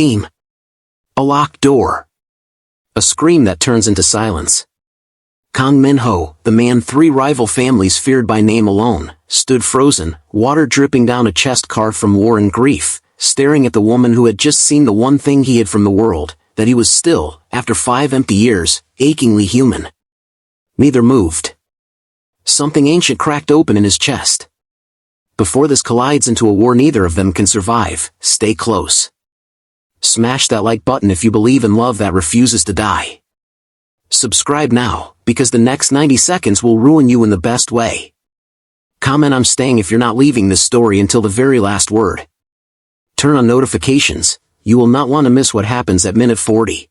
theme. A locked door. A scream that turns into silence. Kang Min-ho, the man three rival families feared by name alone, stood frozen, water dripping down a chest carved from war and grief, staring at the woman who had just seen the one thing he hid from the world, that he was still, after 5 empty years, achingly human. Neither moved. Something ancient cracked open in his chest. Before this collides into a war neither of them can survive, stay close. Smash that like button if you believe in love that refuses to die. Subscribe now, because the next 90 seconds will ruin you in the best way. Comment I'm staying if you're not leaving this story until the very last word. Turn on notifications, you will not want to miss what happens at minute 40.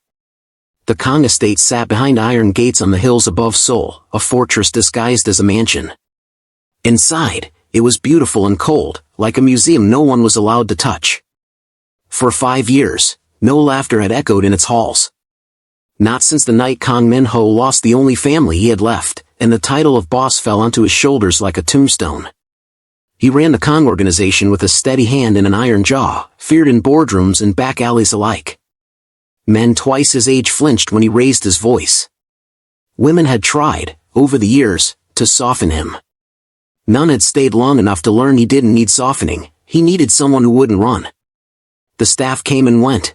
The Kang estate sat behind iron gates on the hills above Seoul, a fortress disguised as a mansion. Inside, it was beautiful and cold, like a museum no one was allowed to touch. For 5 years, no laughter had echoed in its halls. Not since the night Kang Min-ho lost the only family he had left, and the title of boss fell onto his shoulders like a tombstone. He ran the Kang organization with a steady hand and an iron jaw, feared in boardrooms and back alleys alike. Men twice his age flinched when he raised his voice. Women had tried, over the years, to soften him. None had stayed long enough to learn he didn't need softening, he needed someone who wouldn't run. The staff came and went.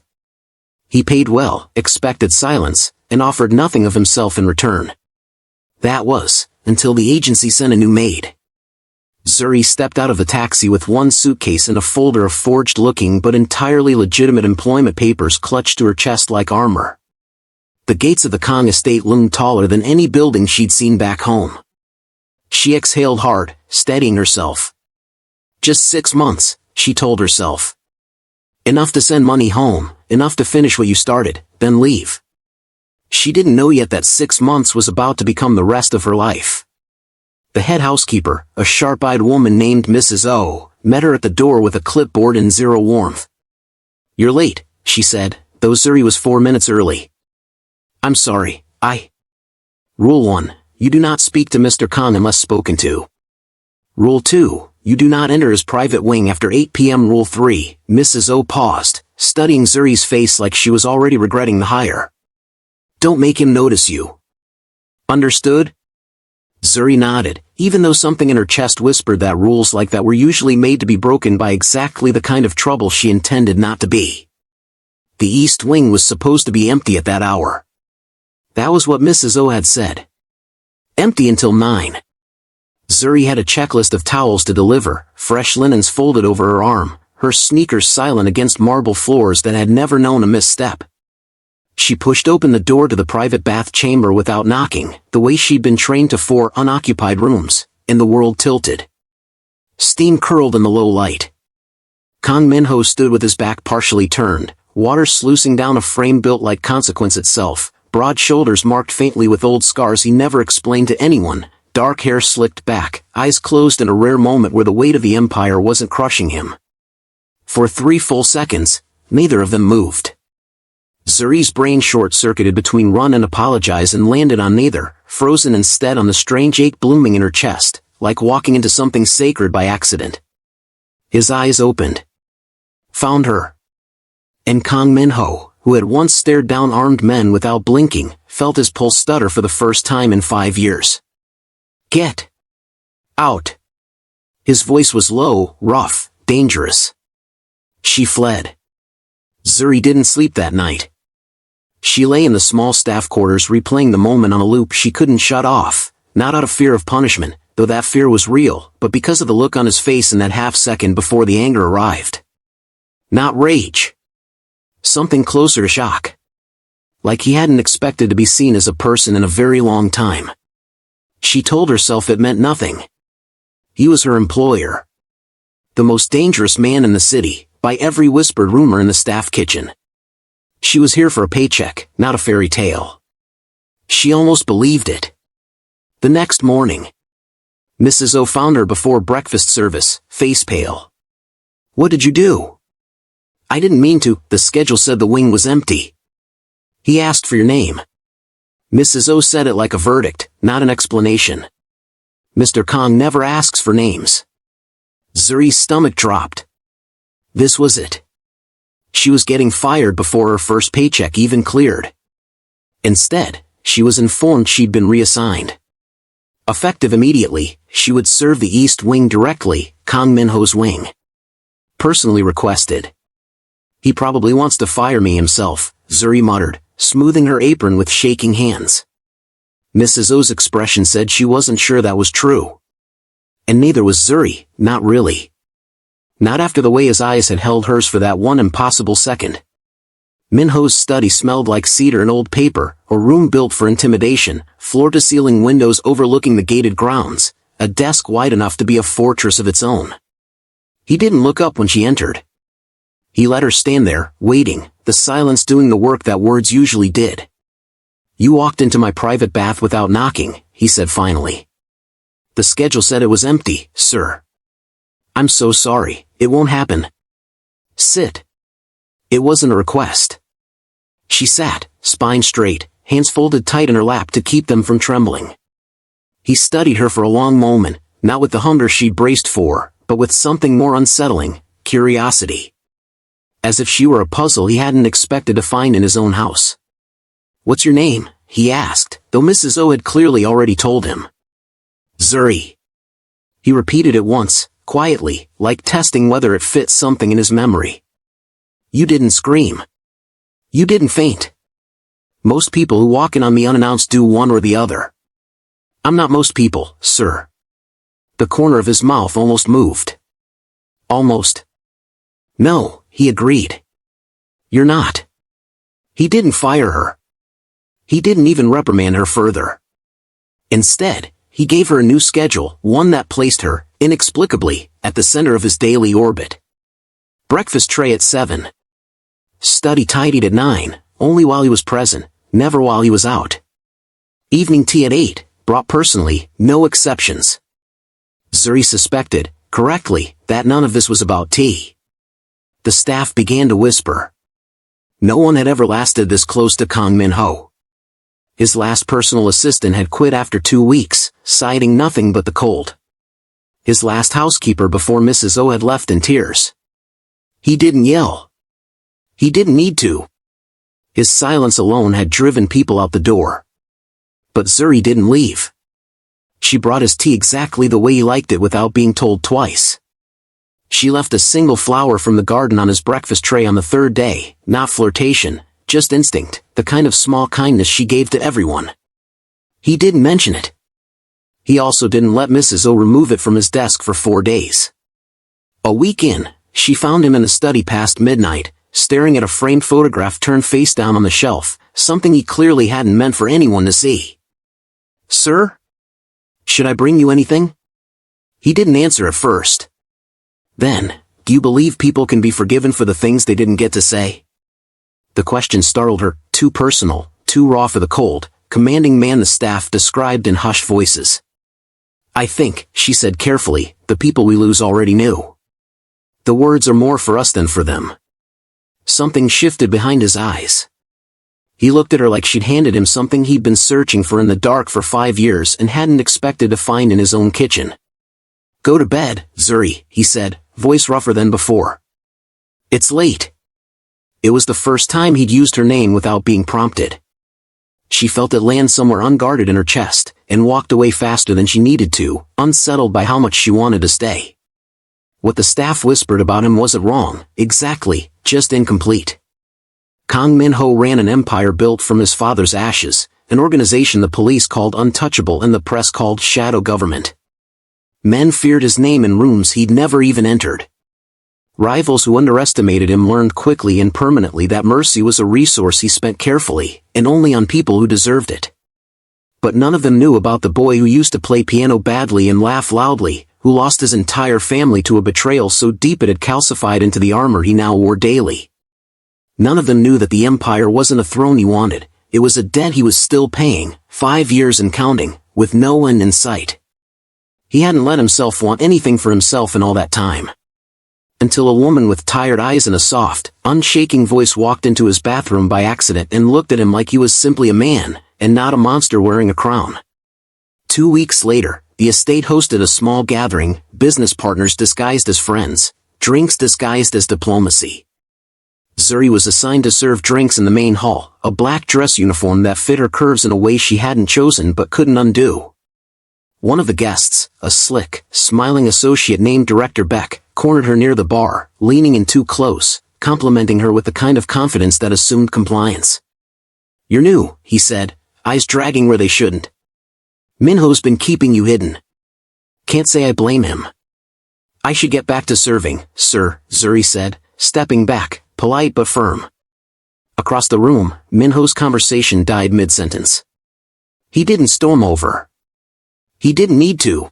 He paid well, expected silence, and offered nothing of himself in return. That was, until the agency sent a new maid. Zuri stepped out of the taxi with one suitcase and a folder of forged-looking but entirely legitimate employment papers clutched to her chest like armor. The gates of the Kang estate loomed taller than any building she'd seen back home. She exhaled hard, steadying herself. Just 6 months, she told herself. Enough to send money home, enough to finish what you started, then leave. She didn't know yet that 6 months was about to become the rest of her life. The head housekeeper, a sharp-eyed woman named Mrs. O, met her at the door with a clipboard and zero warmth. "You're late," she said, though Zuri was 4 minutes early. "I'm sorry, Rule 1. You do not speak to Mr. Kang unless spoken to. Rule 2. You do not enter his private wing after 8 p.m. Rule 3. Mrs. O paused, studying Zuri's face like she was already regretting the hire. Don't make him notice you. Understood? Zuri nodded, even though something in her chest whispered that rules like that were usually made to be broken by exactly the kind of trouble she intended not to be. The East Wing was supposed to be empty at that hour. That was what Mrs. O had said. Empty until 9. Zuri had a checklist of towels to deliver, fresh linens folded over her arm, her sneakers silent against marble floors that had never known a misstep. She pushed open the door to the private bath chamber without knocking, the way she'd been trained to 4 unoccupied rooms, and the world tilted. Steam curled in the low light. Kang Min-ho stood with his back partially turned, water sluicing down a frame built like consequence itself, broad shoulders marked faintly with old scars he never explained to anyone, dark hair slicked back, eyes closed in a rare moment where the weight of the empire wasn't crushing him. For 3 full seconds, neither of them moved. Zuri's brain short-circuited between run and apologize and landed on neither, frozen instead on the strange ache blooming in her chest, like walking into something sacred by accident. His eyes opened. Found her. And Kang Min-ho, who had once stared down armed men without blinking, felt his pulse stutter for the first time in 5 years. Get out. His voice was low, rough, dangerous. She fled. Zuri didn't sleep that night. She lay in the small staff quarters replaying the moment on a loop she couldn't shut off, not out of fear of punishment, though that fear was real, but because of the look on his face in that half-second before the anger arrived. Not rage. Something closer to shock. Like he hadn't expected to be seen as a person in a very long time. She told herself it meant nothing. He was her employer. The most dangerous man in the city, by every whispered rumor in the staff kitchen. She was here for a paycheck, not a fairy tale. She almost believed it. The next morning, Mrs. O found her before breakfast service, face pale. What did you do? I didn't mean to, the schedule said the wing was empty. He asked for your name. Mrs. O said it like a verdict, not an explanation. Mr. Kang never asks for names. Zuri's stomach dropped. This was it. She was getting fired before her first paycheck even cleared. Instead, she was informed she'd been reassigned. Effective immediately, she would serve the East Wing directly, Kang Min-ho's wing. Personally requested. He probably wants to fire me himself, Zuri muttered, smoothing her apron with shaking hands. Mrs. O's expression said she wasn't sure that was true. And neither was Zuri, not really. Not after the way his eyes had held hers for that one impossible second. Min-ho's study smelled like cedar and old paper, a room built for intimidation, floor-to-ceiling windows overlooking the gated grounds, a desk wide enough to be a fortress of its own. He didn't look up when she entered. He let her stand there, waiting, the silence doing the work that words usually did. "You walked into my private bath without knocking," he said finally. "The schedule said it was empty, sir." "I'm so sorry, it won't happen." "Sit." It wasn't a request. She sat, spine straight, hands folded tight in her lap to keep them from trembling. He studied her for a long moment, not with the hunger she'd braced for, but with something more unsettling, curiosity. As if she were a puzzle he hadn't expected to find in his own house. "What's your name?" he asked, though Mrs. O had clearly already told him. "Zuri." He repeated it once, quietly, like testing whether it fit something in his memory. "You didn't scream. You didn't faint. Most people who walk in on me unannounced do one or the other." "I'm not most people, sir." The corner of his mouth almost moved. "Almost." "No," he agreed. "You're not." He didn't fire her. He didn't even reprimand her further. Instead, he gave her a new schedule, one that placed her, inexplicably, at the center of his daily orbit. Breakfast tray at 7. Study tidied at 9, only while he was present, never while he was out. Evening tea at 8, brought personally, no exceptions. Zuri suspected, correctly, that none of this was about tea. The staff began to whisper. No one had ever lasted this close to Kang Min-ho. His last personal assistant had quit after 2 weeks, citing nothing but the cold. His last housekeeper before Mrs. O had left in tears. He didn't yell. He didn't need to. His silence alone had driven people out the door. But Zuri didn't leave. She brought his tea exactly the way he liked it without being told twice. She left a single flower from the garden on his breakfast tray on the third day, not flirtation, just instinct, the kind of small kindness she gave to everyone. He didn't mention it. He also didn't let Mrs. O remove it from his desk for 4 days. A week in, she found him in the study past midnight, staring at a framed photograph turned face down on the shelf, something he clearly hadn't meant for anyone to see. "Sir? Should I bring you anything?" He didn't answer at first. Then, "Do you believe people can be forgiven for the things they didn't get to say?" The question startled her, too personal, too raw for the cold, commanding man the staff described in hushed voices. "I think," she said carefully, "the people we lose already knew. The words are more for us than for them." Something shifted behind his eyes. He looked at her like she'd handed him something he'd been searching for in the dark for 5 years and hadn't expected to find in his own kitchen. "Go to bed, Zuri," he said, voice rougher than before. "It's late." It was the first time he'd used her name without being prompted. She felt it land somewhere unguarded in her chest, and walked away faster than she needed to, unsettled by how much she wanted to stay. What the staff whispered about him wasn't wrong, exactly, just incomplete. Kang Min-ho ran an empire built from his father's ashes, an organization the police called untouchable and the press called shadow government. Men feared his name in rooms he'd never even entered. Rivals who underestimated him learned quickly and permanently that mercy was a resource he spent carefully, and only on people who deserved it. But none of them knew about the boy who used to play piano badly and laugh loudly, who lost his entire family to a betrayal so deep it had calcified into the armor he now wore daily. None of them knew that the empire wasn't a throne he wanted, it was a debt he was still paying, 5 years and counting, with no end in sight. He hadn't let himself want anything for himself in all that time. Until a woman with tired eyes and a soft, unshaking voice walked into his bathroom by accident and looked at him like he was simply a man, and not a monster wearing a crown. 2 weeks later, the estate hosted a small gathering, business partners disguised as friends, drinks disguised as diplomacy. Zuri was assigned to serve drinks in the main hall, a black dress uniform that fit her curves in a way she hadn't chosen but couldn't undo. One of the guests, a slick, smiling associate named Director Beck, cornered her near the bar, leaning in too close, complimenting her with the kind of confidence that assumed compliance. "You're new," he said, eyes dragging where they shouldn't. "Minho's been keeping you hidden." "Can't say I blame him." "I should get back to serving, sir," Zuri said, stepping back, polite but firm. Across the room, Minho's conversation died mid-sentence. He didn't storm over. He didn't need to.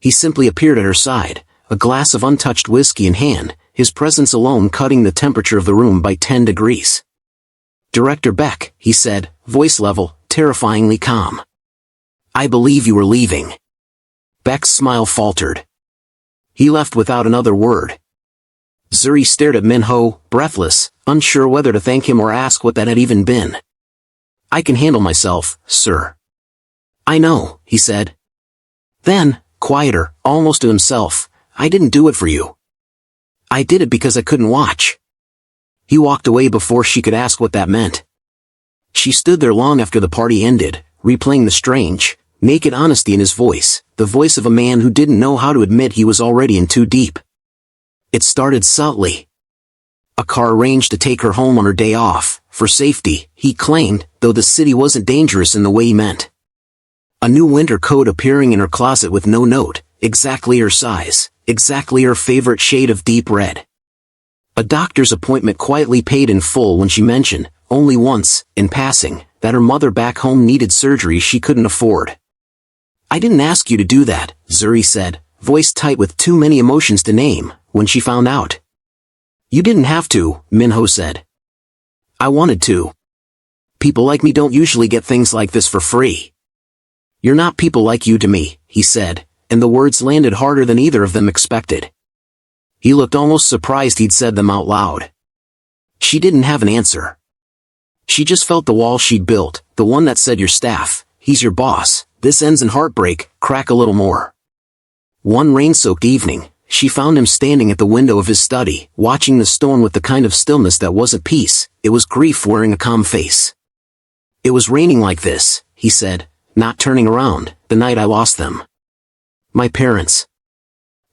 He simply appeared at her side, a glass of untouched whiskey in hand, his presence alone cutting the temperature of the room by 10 degrees. "Director Beck," he said, voice level, terrifyingly calm. "I believe you were leaving." Beck's smile faltered. He left without another word. Zuri stared at Minho, breathless, unsure whether to thank him or ask what that had even been. "I can handle myself, sir." "I know," he said. Then, quieter, almost to himself, "I didn't do it for you. I did it because I couldn't watch." He walked away before she could ask what that meant. She stood there long after the party ended, replaying the strange, naked honesty in his voice, the voice of a man who didn't know how to admit he was already in too deep. It started subtly. A car arranged to take her home on her day off, for safety, he claimed, though the city wasn't dangerous in the way he meant. A new winter coat appearing in her closet with no note, exactly her size, exactly her favorite shade of deep red. A doctor's appointment quietly paid in full when she mentioned, only once, in passing, that her mother back home needed surgery she couldn't afford. "I didn't ask you to do that," Zuri said, voice tight with too many emotions to name, when she found out. "You didn't have to," Minho said. "I wanted to. People like me don't usually get things like this for free." "You're not people like you to me," he said, and the words landed harder than either of them expected. He looked almost surprised he'd said them out loud. She didn't have an answer. She just felt the wall she'd built, the one that said your staff, he's your boss, this ends in heartbreak, crack a little more. One rain-soaked evening, she found him standing at the window of his study, watching the storm with the kind of stillness that wasn't peace, it was grief wearing a calm face. "It was raining like this," he said, not turning around, "the night I lost them. My parents.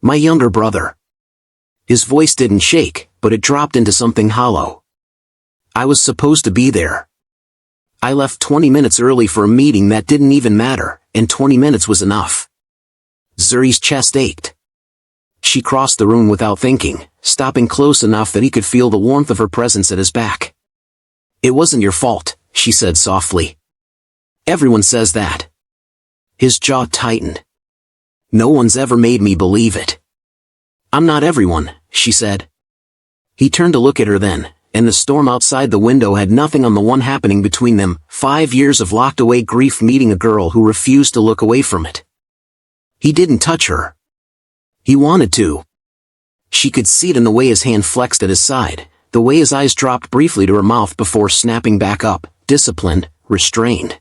My younger brother." His voice didn't shake, but it dropped into something hollow. "I was supposed to be there. I left 20 minutes early for a meeting that didn't even matter, and 20 minutes was enough." Zuri's chest ached. She crossed the room without thinking, stopping close enough that he could feel the warmth of her presence at his back. "It wasn't your fault," she said softly. "Everyone says that." His jaw tightened. "No one's ever made me believe it." "I'm not everyone," she said. He turned to look at her then, and the storm outside the window had nothing on the one happening between them, 5 years of locked-away grief meeting a girl who refused to look away from it. He didn't touch her. He wanted to. She could see it in the way his hand flexed at his side, the way his eyes dropped briefly to her mouth before snapping back up, disciplined, restrained.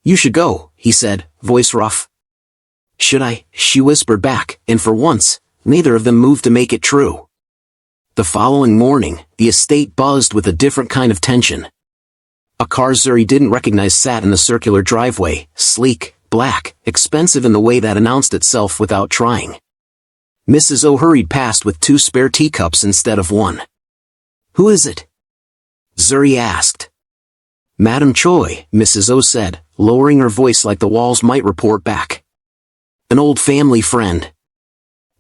"You should go," he said, voice rough. "Should I?" she whispered back, and for once, neither of them moved to make it true. The following morning, the estate buzzed with a different kind of tension. A car Zuri didn't recognize sat in the circular driveway, sleek, black, expensive in the way that announced itself without trying. Mrs. O hurried past with 2 spare teacups instead of 1. "Who is it?" Zuri asked. "Madam Choi," Mrs. O said, lowering her voice like the walls might report back. "An old family friend.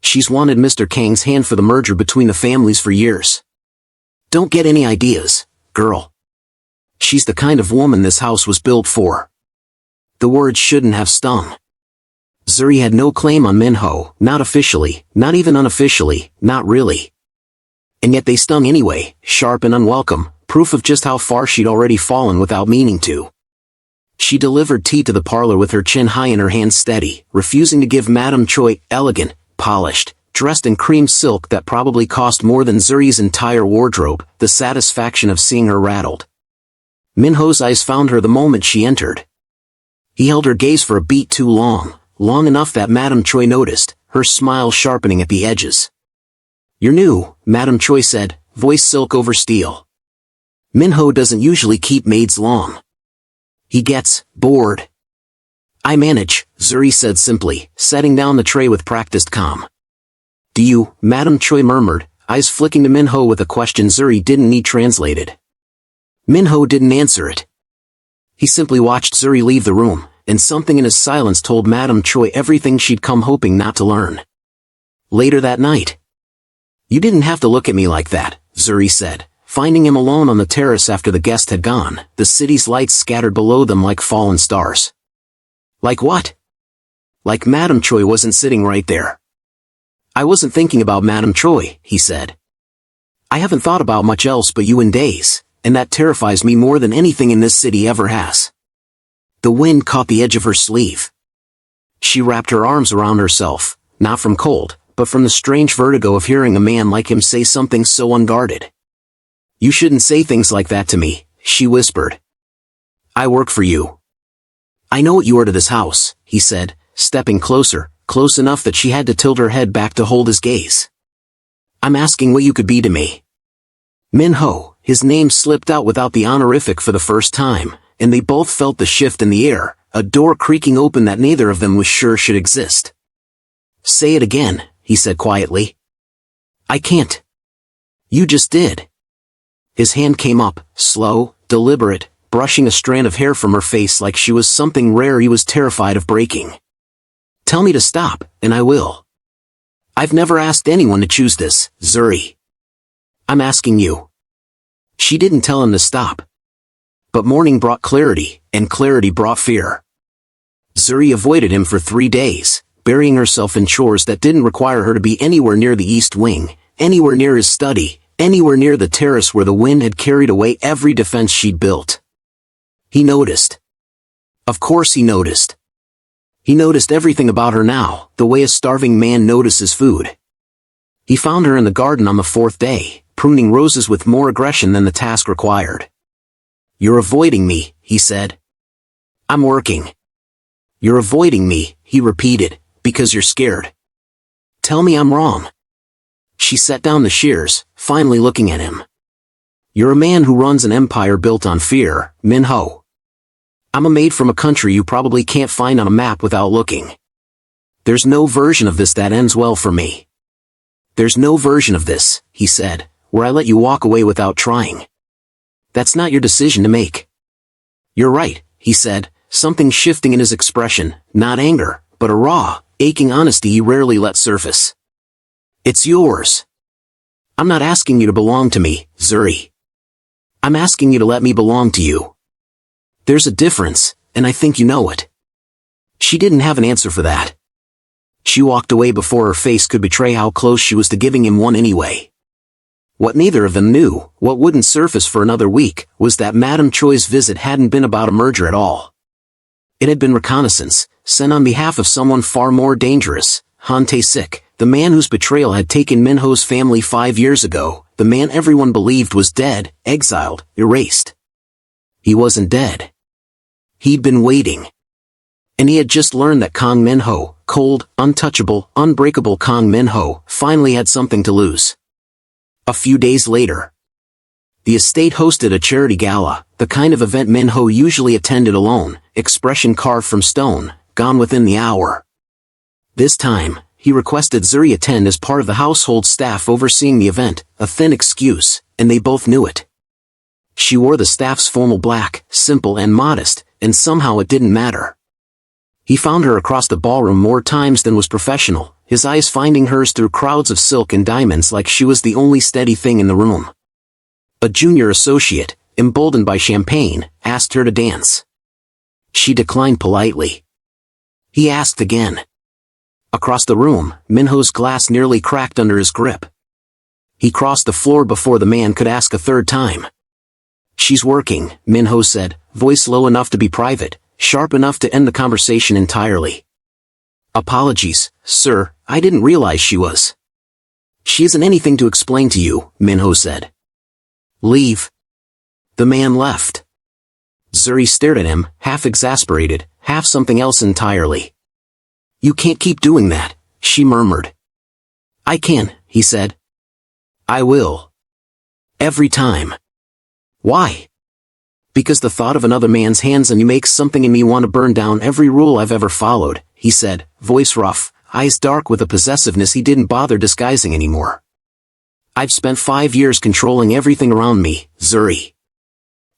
She's wanted Mr. Kang's hand for the merger between the families for years. Don't get any ideas, girl. She's the kind of woman this house was built for." The words shouldn't have stung. Zuri had no claim on Minho, not officially, not even unofficially, not really. And yet they stung anyway, sharp and unwelcome, proof of just how far she'd already fallen without meaning to. She delivered tea to the parlor with her chin high and her hands steady, refusing to give Madame Choi, elegant, polished, dressed in cream silk that probably cost more than Zuri's entire wardrobe, the satisfaction of seeing her rattled. Minho's eyes found her the moment she entered. He held her gaze for a beat too long, long enough that Madame Choi noticed, her smile sharpening at the edges. "You're new," Madame Choi said, voice silk over steel. Minho doesn't usually keep maids long. He gets bored. I manage, Zuri said simply, setting down the tray with practiced calm. Do you, Madame Choi murmured, eyes flicking to Minho with a question Zuri didn't need translated. Minho didn't answer it. He simply watched Zuri leave the room, and something in his silence told Madame Choi everything she'd come hoping not to learn. Later that night. You didn't have to look at me like that, Zuri said, finding him alone on the terrace after the guest had gone, the city's lights scattered below them like fallen stars. Like what? Like Madame Choi wasn't sitting right there. I wasn't thinking about Madame Choi, he said. I haven't thought about much else but you in days, and that terrifies me more than anything in this city ever has. The wind caught the edge of her sleeve. She wrapped her arms around herself, not from cold, but from the strange vertigo of hearing a man like him say something so unguarded. You shouldn't say things like that to me, she whispered. I work for you. I know what you are to this house, he said, stepping closer, close enough that she had to tilt her head back to hold his gaze. I'm asking what you could be to me. Minho, his name slipped out without the honorific for the first time, and they both felt the shift in the air, a door creaking open that neither of them was sure should exist. Say it again, he said quietly. I can't. You just did. His hand came up, slow, deliberate, brushing a strand of hair from her face like she was something rare he was terrified of breaking. Tell me to stop, and I will. I've never asked anyone to choose this, Zuri. I'm asking you. She didn't tell him to stop. But morning brought clarity, and clarity brought fear. Zuri avoided him for 3 days, burying herself in chores that didn't require her to be anywhere near the East Wing, anywhere near his study, anywhere near the terrace where the wind had carried away every defense she'd built. He noticed. Of course he noticed. He noticed everything about her now, the way a starving man notices food. He found her in the garden on the 4th day, pruning roses with more aggression than the task required. You're avoiding me, he said. I'm working. You're avoiding me, he repeated, because you're scared. Tell me I'm wrong. She set down the shears, finally looking at him. You're a man who runs an empire built on fear, Minho. I'm a maid from a country you probably can't find on a map without looking. There's no version of this that ends well for me. There's no version of this, he said, where I let you walk away without trying. That's not your decision to make. You're right, he said, something shifting in his expression, not anger, but a raw, aching honesty he rarely let surface. It's yours. I'm not asking you to belong to me, Zuri. I'm asking you to let me belong to you. There's a difference, and I think you know it. She didn't have an answer for that. She walked away before her face could betray how close she was to giving him one anyway. What neither of them knew, what wouldn't surface for another week, was that Madame Choi's visit hadn't been about a merger at all. It had been reconnaissance, sent on behalf of someone far more dangerous, Han Tae-sik, the man whose betrayal had taken Minho's family 5 years ago, the man everyone believed was dead, exiled, erased. He wasn't dead. He'd been waiting. And he had just learned that Kang Minho, cold, untouchable, unbreakable Kang Minho, finally had something to lose. A few days later, the estate hosted a charity gala, the kind of event Minho usually attended alone, expression carved from stone, gone within the hour. This time, he requested Zuri attend as part of the household staff overseeing the event, a thin excuse, and they both knew it. She wore the staff's formal black, simple and modest, and somehow it didn't matter. He found her across the ballroom more times than was professional, his eyes finding hers through crowds of silk and diamonds like she was the only steady thing in the room. A junior associate, emboldened by champagne, asked her to dance. She declined politely. He asked again. Across the room, Minho's glass nearly cracked under his grip. He crossed the floor before the man could ask a third time. She's working, Minho said, voice low enough to be private, sharp enough to end the conversation entirely. Apologies, sir, I didn't realize she was. She isn't anything to explain to you, Minho said. Leave. The man left. Zuri stared at him, half exasperated, half something else entirely. You can't keep doing that, she murmured. I can, he said. I will. Every time. Why? Because the thought of another man's hands on you makes something in me want to burn down every rule I've ever followed, he said, voice rough, eyes dark with a possessiveness he didn't bother disguising anymore. I've spent 5 years controlling everything around me, Zuri.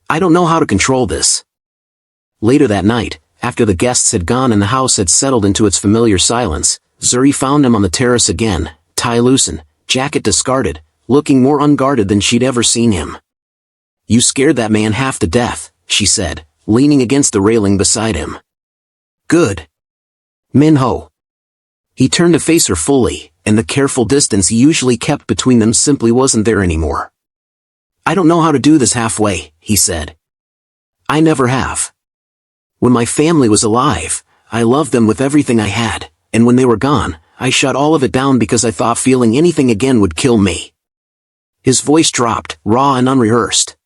I don't know how to control this. Later that night, after the guests had gone and the house had settled into its familiar silence, Zuri found him on the terrace again, tie loosened, jacket discarded, looking more unguarded than she'd ever seen him. You scared that man half to death, she said, leaning against the railing beside him. Good. Minho. He turned to face her fully, and the careful distance he usually kept between them simply wasn't there anymore. I don't know how to do this halfway, he said. I never have. When my family was alive, I loved them with everything I had, and when they were gone, I shut all of it down because I thought feeling anything again would kill me. His voice dropped, raw and unrehearsed.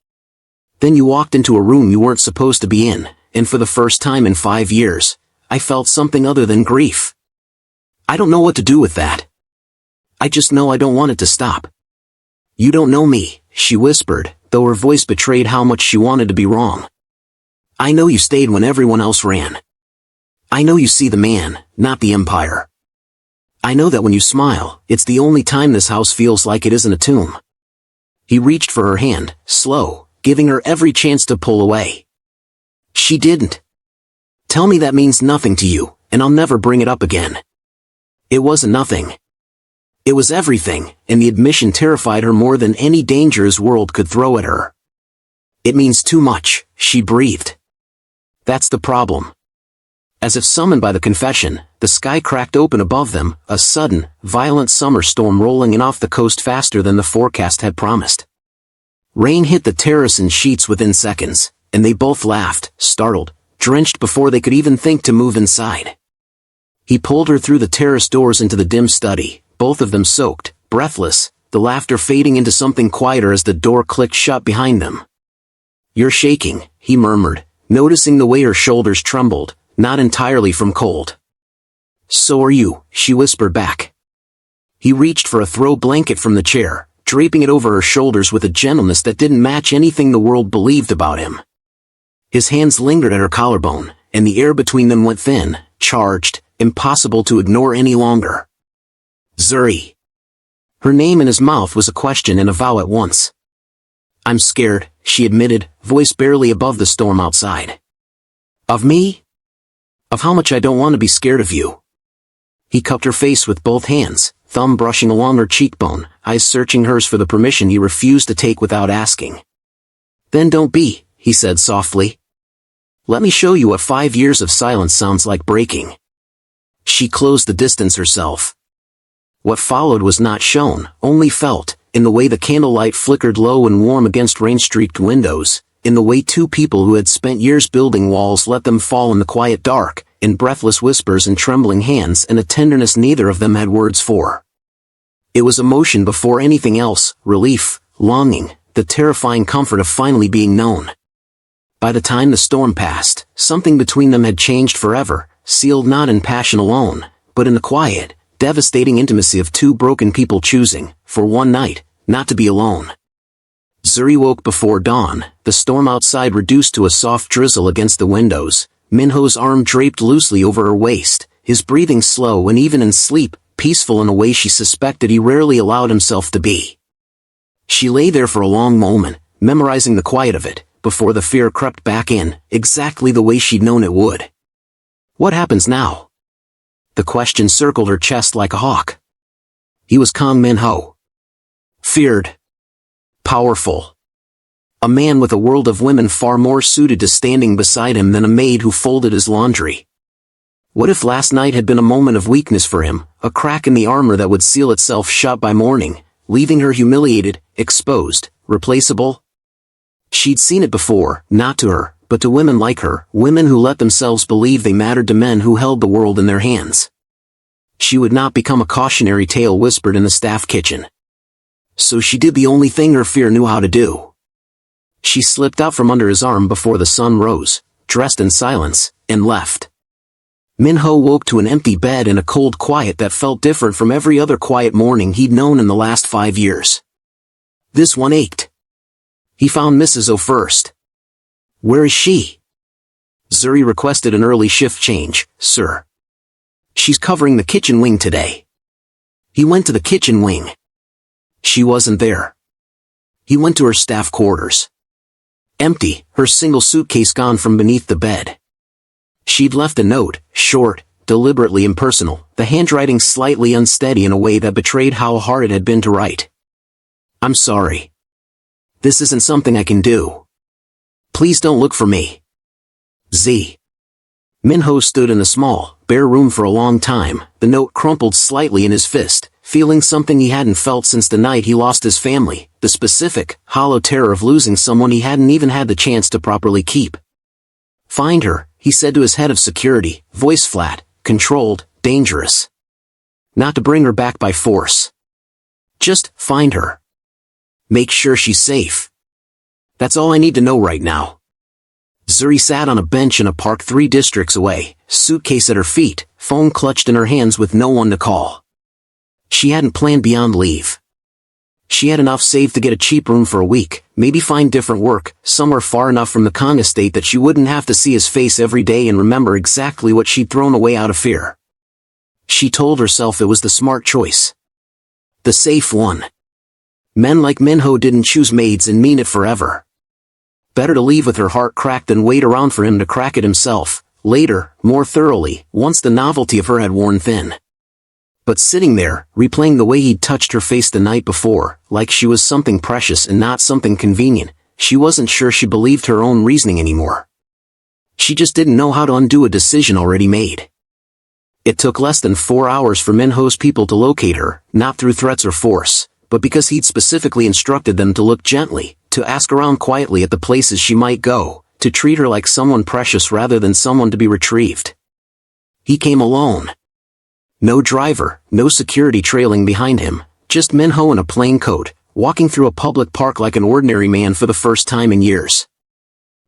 Then you walked into a room you weren't supposed to be in, and for the first time in 5 years, I felt something other than grief. I don't know what to do with that. I just know I don't want it to stop. You don't know me, she whispered, though her voice betrayed how much she wanted to be wrong. I know you stayed when everyone else ran. I know you see the man, not the empire. I know that when you smile, it's the only time this house feels like it isn't a tomb. He reached for her hand, slow, giving her every chance to pull away. She didn't. Tell me that means nothing to you, and I'll never bring it up again. It wasn't nothing. It was everything, and the admission terrified her more than any danger his world could throw at her. It means too much, she breathed. That's the problem. As if summoned by the confession, the sky cracked open above them, a sudden, violent summer storm rolling in off the coast faster than the forecast had promised. Rain hit the terrace in sheets within seconds, and they both laughed, startled, drenched before they could even think to move inside. He pulled her through the terrace doors into the dim study, both of them soaked, breathless, the laughter fading into something quieter as the door clicked shut behind them. You're shaking, he murmured, noticing the way her shoulders trembled, not entirely from cold. So are you, she whispered back. He reached for a throw blanket from the chair, draping it over her shoulders with a gentleness that didn't match anything the world believed about him. His hands lingered at her collarbone, and the air between them went thin, charged, impossible to ignore any longer. Zuri. Her name in his mouth was a question and a vow at once. I'm scared, she admitted, voice barely above the storm outside. Of me? Of how much I don't want to be scared of you. He cupped her face with both hands, thumb brushing along her cheekbone, eyes searching hers for the permission he refused to take without asking. Then don't be, he said softly. Let me show you what 5 years of silence sounds like breaking. She closed the distance herself. What followed was not shown, only felt, in the way the candlelight flickered low and warm against rain-streaked windows, in the way two people who had spent years building walls let them fall in the quiet dark, in breathless whispers and trembling hands and a tenderness neither of them had words for. It was emotion before anything else, relief, longing, the terrifying comfort of finally being known. By the time the storm passed, something between them had changed forever, sealed not in passion alone, but in the quiet, devastating intimacy of two broken people choosing, for one night, not to be alone. Zuri woke before dawn, the storm outside reduced to a soft drizzle against the windows, Minho's arm draped loosely over her waist, his breathing slow and even in sleep, peaceful in a way she suspected he rarely allowed himself to be. She lay there for a long moment, memorizing the quiet of it, before the fear crept back in, exactly the way she'd known it would. What happens now? The question circled her chest like a hawk. He was Kang Min-ho. Feared. Powerful. A man with a world of women far more suited to standing beside him than a maid who folded his laundry. What if last night had been a moment of weakness for him, a crack in the armor that would seal itself shut by morning, leaving her humiliated, exposed, replaceable? She'd seen it before, not to her, but to women like her, women who let themselves believe they mattered to men who held the world in their hands. She would not become a cautionary tale whispered in the staff kitchen. So she did the only thing her fear knew how to do. She slipped out from under his arm before the sun rose, dressed in silence, and left. Minho woke to an empty bed and a cold quiet that felt different from every other quiet morning he'd known in the last 5 years. This one ached. He found Mrs. O first. "Where is she?" "Zuri requested an early shift change, sir. She's covering the kitchen wing today." He went to the kitchen wing. She wasn't there. He went to her staff quarters. Empty, her single suitcase gone from beneath the bed. She'd left a note, short, deliberately impersonal, the handwriting slightly unsteady in a way that betrayed how hard it had been to write. "I'm sorry. This isn't something I can do. Please don't look for me. Z." Minho stood in the small, bare room for a long time, the note crumpled slightly in his fist, feeling something he hadn't felt since the night he lost his family, the specific, hollow terror of losing someone he hadn't even had the chance to properly keep. "Find her," he said to his head of security, voice flat, controlled, dangerous. "Not to bring her back by force. Just find her. Make sure she's safe. That's all I need to know right now." Zuri sat on a bench in a park 3 districts away, suitcase at her feet, phone clutched in her hands with no one to call. She hadn't planned beyond leave. She had enough saved to get a cheap room for a week, maybe find different work, somewhere far enough from the Kong estate that she wouldn't have to see his face every day and remember exactly what she'd thrown away out of fear. She told herself it was the smart choice. The safe one. Men like Minho didn't choose maids and mean it forever. Better to leave with her heart cracked than wait around for him to crack it himself, later, more thoroughly, once the novelty of her had worn thin. But sitting there, replaying the way he'd touched her face the night before, like she was something precious and not something convenient, she wasn't sure she believed her own reasoning anymore. She just didn't know how to undo a decision already made. It took less than 4 hours for Minho's people to locate her, not through threats or force, but because he'd specifically instructed them to look gently, to ask around quietly at the places she might go, to treat her like someone precious rather than someone to be retrieved. He came alone. No driver, no security trailing behind him, just Minho in a plain coat, walking through a public park like an ordinary man for the first time in years.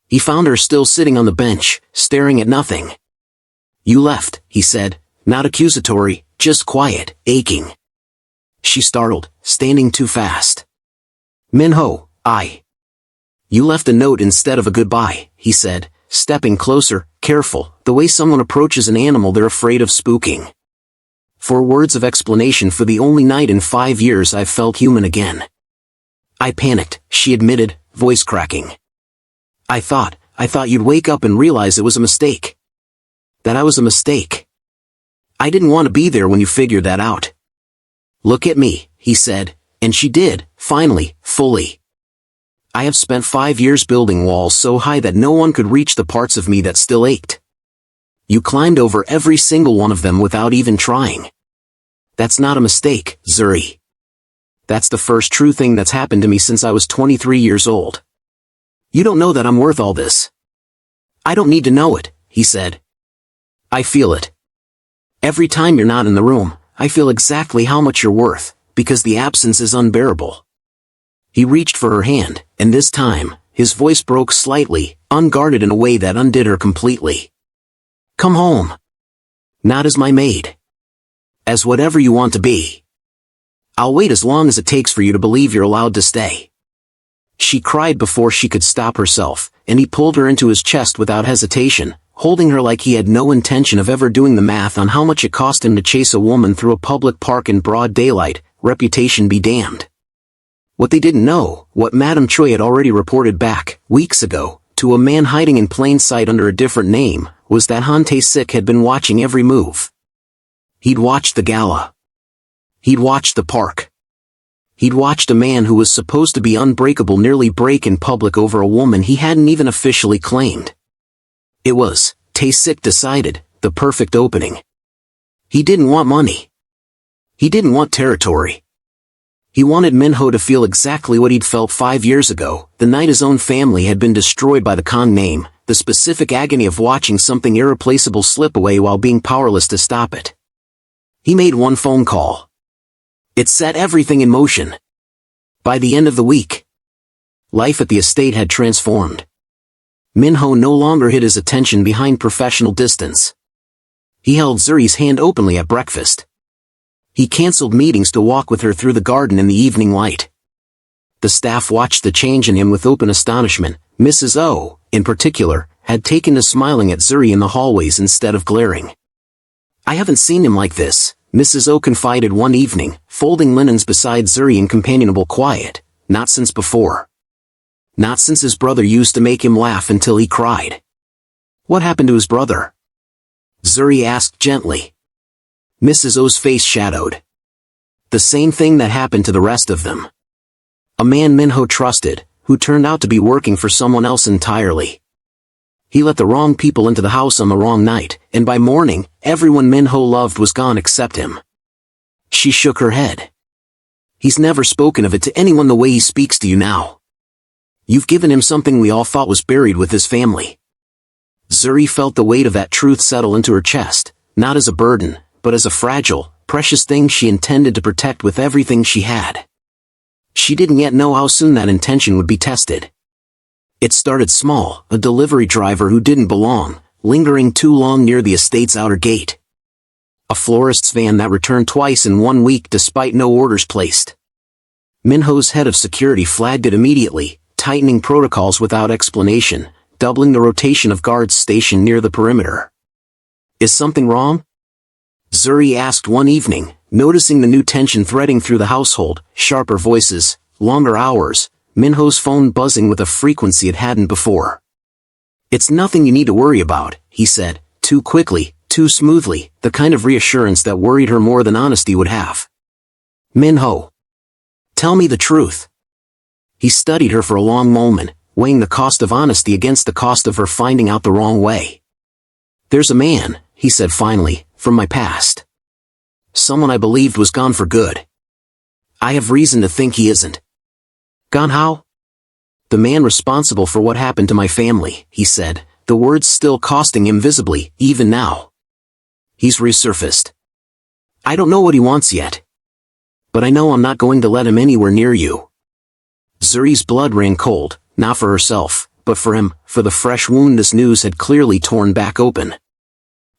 He found her still sitting on the bench, staring at nothing. "You left," he said, not accusatory, just quiet, aching. She startled, standing too fast. "Minho, You left a note instead of a goodbye," he said, stepping closer, careful, the way someone approaches an animal they're afraid of spooking. "For words of explanation for the only night in 5 years I've felt human again." "I panicked," she admitted, voice cracking. I thought you'd wake up and realize it was a mistake. That I was a mistake. I didn't want to be there when you figured that out." "Look at me," he said, and she did, finally, fully. "I have spent 5 years building walls so high that no one could reach the parts of me that still ached. You climbed over every single one of them without even trying. That's not a mistake, Zuri. That's the first true thing that's happened to me since I was 23 years old. You don't know that I'm worth all this." "I don't need to know it," he said. "I feel it. Every time you're not in the room, I feel exactly how much you're worth, because the absence is unbearable." He reached for her hand, and this time, his voice broke slightly, unguarded in a way that undid her completely. "Come home. Not as my maid. As whatever you want to be. I'll wait as long as it takes for you to believe you're allowed to stay." She cried before she could stop herself, and he pulled her into his chest without hesitation, holding her like he had no intention of ever doing the math on how much it cost him to chase a woman through a public park in broad daylight, reputation be damned. What they didn't know, what Madame Choi had already reported back, weeks ago, to a man hiding in plain sight under a different name, was that Han Tae-sik had been watching every move. He'd watched the gala. He'd watched the park. He'd watched a man who was supposed to be unbreakable nearly break in public over a woman he hadn't even officially claimed. It was, Tae-sik decided, the perfect opening. He didn't want money. He didn't want territory. He wanted Minho to feel exactly what he'd felt 5 years ago, the night his own family had been destroyed by the Kong name, the specific agony of watching something irreplaceable slip away while being powerless to stop it. He made one phone call. It set everything in motion. By the end of the week, life at the estate had transformed. Minho no longer hid his attention behind professional distance. He held Zuri's hand openly at breakfast. He canceled meetings to walk with her through the garden in the evening light. The staff watched the change in him with open astonishment. Mrs. O, in particular, had taken to smiling at Zuri in the hallways instead of glaring. "I haven't seen him like this," Mrs. O confided one evening, folding linens beside Zuri in companionable quiet. "Not since before. Not since his brother used to make him laugh until he cried." "What happened to his brother?" Zuri asked gently. Mrs. O's face shadowed. "The same thing that happened to the rest of them. A man Minho trusted, who turned out to be working for someone else entirely. He let the wrong people into the house on the wrong night, and by morning, everyone Minho loved was gone except him." She shook her head. "He's never spoken of it to anyone the way he speaks to you now. You've given him something we all thought was buried with his family." Zuri felt the weight of that truth settle into her chest, not as a burden, but as a fragile, precious thing she intended to protect with everything she had. She didn't yet know how soon that intention would be tested. It started small, a delivery driver who didn't belong, lingering too long near the estate's outer gate. A florist's van that returned twice in 1 week despite no orders placed. Minho's head of security flagged it immediately, tightening protocols without explanation, doubling the rotation of guards stationed near the perimeter. "Is something wrong?" Zuri asked one evening, noticing the new tension threading through the household, sharper voices, longer hours, Minho's phone buzzing with a frequency it hadn't before. "It's nothing you need to worry about," he said, too quickly, too smoothly, the kind of reassurance that worried her more than honesty would have. "Minho, tell me the truth." He studied her for a long moment, weighing the cost of honesty against the cost of her finding out the wrong way. "There's a man," he said finally, "from my past. Someone I believed was gone for good. I have reason to think he isn't." "Gone how?" "The man responsible for what happened to my family," he said, the words still costing him visibly, even now. "He's resurfaced. I don't know what he wants yet. But I know I'm not going to let him anywhere near you." Zuri's blood ran cold, not for herself, but for him, for the fresh wound this news had clearly torn back open.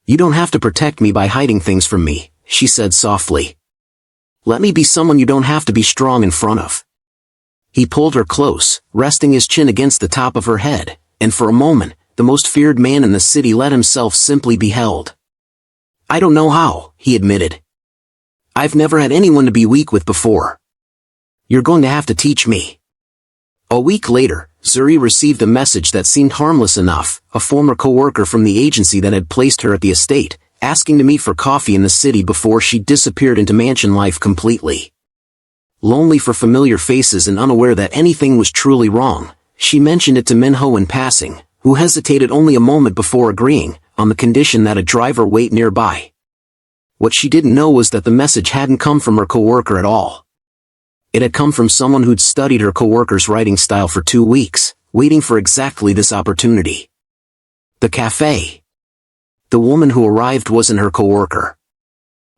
"You don't have to protect me by hiding things from me," she said softly. "Let me be someone you don't have to be strong in front of." He pulled her close, resting his chin against the top of her head, and for a moment, the most feared man in the city let himself simply be held. "I don't know how," he admitted. "I've never had anyone to be weak with before. You're going to have to teach me." A week later, Zuri received a message that seemed harmless enough, a former co-worker from the agency that had placed her at the estate, asking to meet for coffee in the city before she disappeared into mansion life completely. Lonely for familiar faces and unaware that anything was truly wrong, she mentioned it to Minho in passing, who hesitated only a moment before agreeing, on the condition that a driver wait nearby. What she didn't know was that the message hadn't come from her co-worker at all. It had come from someone who'd studied her co-worker's writing style for 2 weeks, waiting for exactly this opportunity. The cafe. The woman who arrived wasn't her co-worker.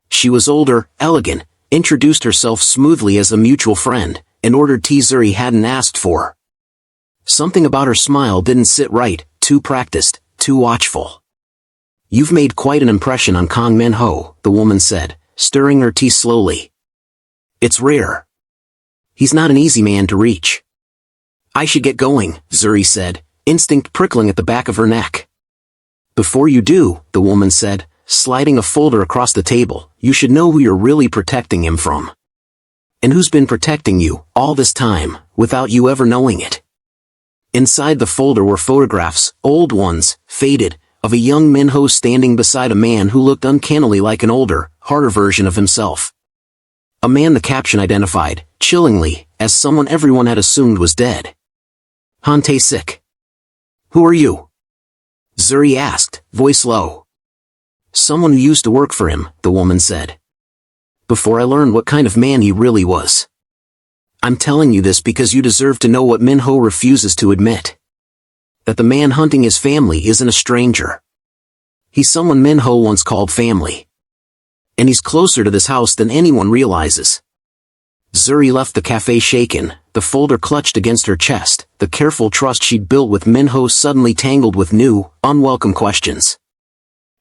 She was older, elegant, introduced herself smoothly as a mutual friend, and ordered tea Zuri hadn't asked for. Something about her smile didn't sit right, too practiced, too watchful. "You've made quite an impression on Kang Min-ho," the woman said, stirring her tea slowly. "It's rare. He's not an easy man to reach." "I should get going," Zuri said, instinct prickling at the back of her neck. "Before you do," the woman said, sliding a folder across the table, "you should know who you're really protecting him from. And who's been protecting you, all this time, without you ever knowing it." Inside the folder were photographs, old ones, faded, of a young Minho standing beside a man who looked uncannily like an older, harder version of himself. A man the caption identified, chillingly, as someone everyone had assumed was dead. "Han Tae-sik." "Who are you?" Zuri asked, voice low. "Someone who used to work for him," the woman said. "Before I learned what kind of man he really was. I'm telling you this because you deserve to know what Minho refuses to admit. That the man hunting his family isn't a stranger. He's someone Minho once called family. And he's closer to this house than anyone realizes." Zuri left the cafe shaken, the folder clutched against her chest, the careful trust she'd built with Minho suddenly tangled with new, unwelcome questions.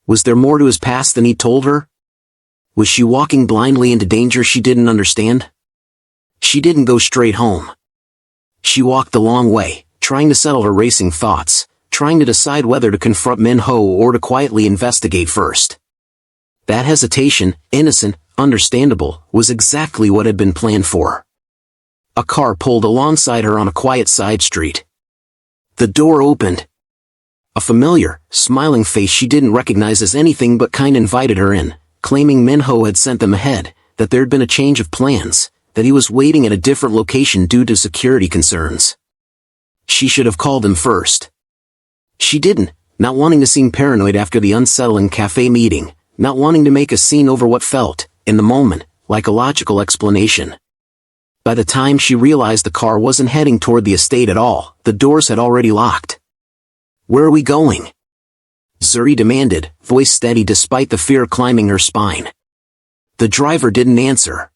Was there more to his past than he'd told her? Was she walking blindly into danger she didn't understand? She didn't go straight home. She walked the long way, trying to settle her racing thoughts, trying to decide whether to confront Min-ho or to quietly investigate first. That hesitation, innocent, understandable, was exactly what had been planned for. A car pulled alongside her on a quiet side street. The door opened. A familiar, smiling face she didn't recognize as anything but kind invited her in, claiming Min-ho had sent them ahead, that there'd been a change of plans, that he was waiting at a different location due to security concerns. She should have called him first. She didn't, not wanting to seem paranoid after the unsettling cafe meeting, not wanting to make a scene over what felt, in the moment, like a logical explanation. By the time she realized the car wasn't heading toward the estate at all, the doors had already locked. "Where are we going?" Zuri demanded, voice steady despite the fear climbing her spine. The driver didn't answer.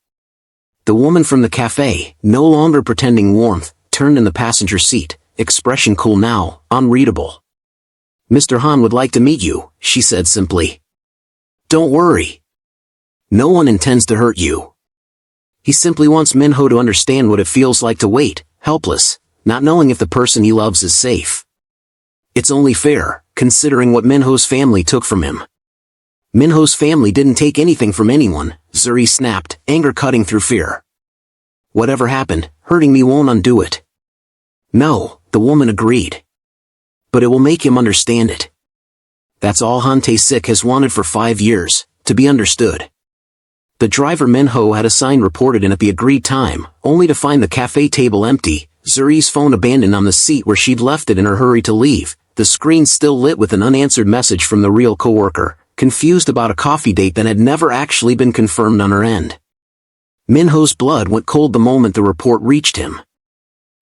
The woman from the cafe, no longer pretending warmth, turned in the passenger seat, expression cool now, unreadable. "Mr. Han would like to meet you," she said simply. "Don't worry. No one intends to hurt you. He simply wants Min-ho to understand what it feels like to wait, helpless, not knowing if the person he loves is safe. It's only fair, considering what Min-ho's family took from him." "Min-ho's family didn't take anything from anyone," Zuri snapped, anger cutting through fear. "Whatever happened, hurting me won't undo it." "No," the woman agreed. "But it will make him understand it. That's all Han Tae-sik has wanted for 5 years, to be understood." The driver Min-ho had a sign reported in at the agreed time, only to find the cafe table empty, Zuri's phone abandoned on the seat where she'd left it in her hurry to leave, the screen still lit with an unanswered message from the real coworker, confused about a coffee date that had never actually been confirmed on her end. Min-ho's blood went cold the moment the report reached him.